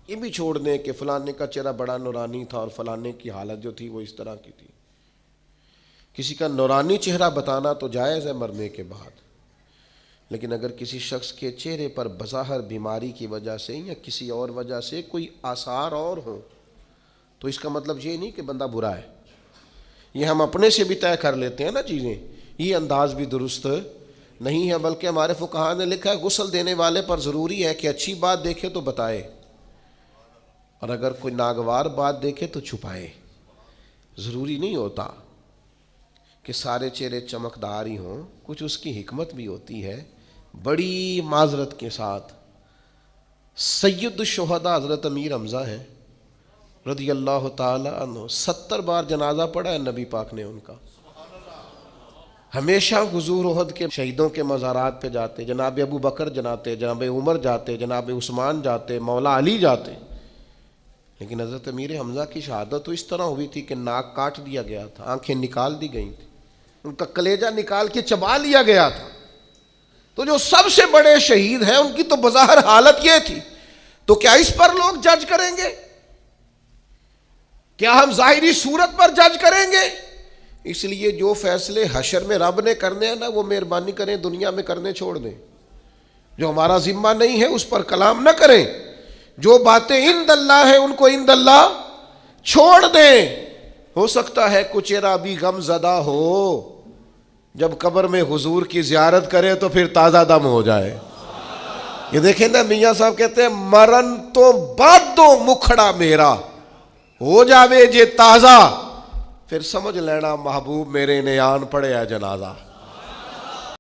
یہ بھی چھوڑ دیں کہ فلانے کا چہرہ بڑا نورانی تھا اور فلانے کی حالت جو تھی وہ اس طرح کی تھی. کسی کا نورانی چہرہ بتانا تو جائز ہے مرنے کے بعد، لیکن اگر کسی شخص کے چہرے پر بظاہر بیماری کی وجہ سے یا کسی اور وجہ سے کوئی آثار اور ہوں تو اس کا مطلب یہ نہیں کہ بندہ برا ہے. یہ ہم اپنے سے بھی طے کر لیتے ہیں نا چیزیں، یہ انداز بھی درست نہیں ہے. بلکہ ہمارے فقہاء نے لکھا ہے غسل دینے والے پر ضروری ہے کہ اچھی بات دیکھے تو بتائے، اور اگر کوئی ناگوار بات دیکھے تو چھپائے. ضروری نہیں ہوتا کہ سارے چہرے چمکدار ہی ہوں، کچھ اس کی حکمت بھی ہوتی ہے. بڑی معذرت کے ساتھ سید الشہداء حضرت امیر حمزہ ہیں رضی اللہ تعالی عنہ، 70 بار جنازہ پڑھا ہے نبی پاک نے ان کا. ہمیشہ حضور احد کے شہیدوں کے مزارات پہ جاتے، جناب ابو بکر جاتے، جناب عمر جاتے، جناب عثمان جاتے، مولا علی جاتے. لیکن حضرت امیر حمزہ کی شہادت تو اس طرح ہوئی تھی کہ ناک کاٹ دیا گیا تھا، آنکھیں نکال دی گئی تھی، ان کا کلیجہ نکال کے چبا لیا گیا تھا. تو جو سب سے بڑے شہید ہیں ان کی تو بظاہر حالت یہ تھی، تو کیا اس پر لوگ جج کریں گے؟ کیا ہم ظاہری صورت پر جج کریں گے؟ اس لیے جو فیصلے حشر میں رب نے کرنے ہیں نا، وہ مہربانی کریں دنیا میں کرنے چھوڑ دیں. جو ہمارا ذمہ نہیں ہے اس پر کلام نہ کریں. جو باتیں عند اللہ ہیں ان کو عند اللہ چھوڑ دیں. ہو سکتا ہے کچھ چہرہ بھی غم زدہ ہو، جب قبر میں حضور کی زیارت کرے تو پھر تازہ دم ہو جائے. یہ دیکھیں نا میاں صاحب کہتے ہیں مرن تو بعد دو مکھڑا میرا ہو جاوے جے تازہ، پھر سمجھ لینا محبوب میرے نے آن پڑے ہے جنازہ.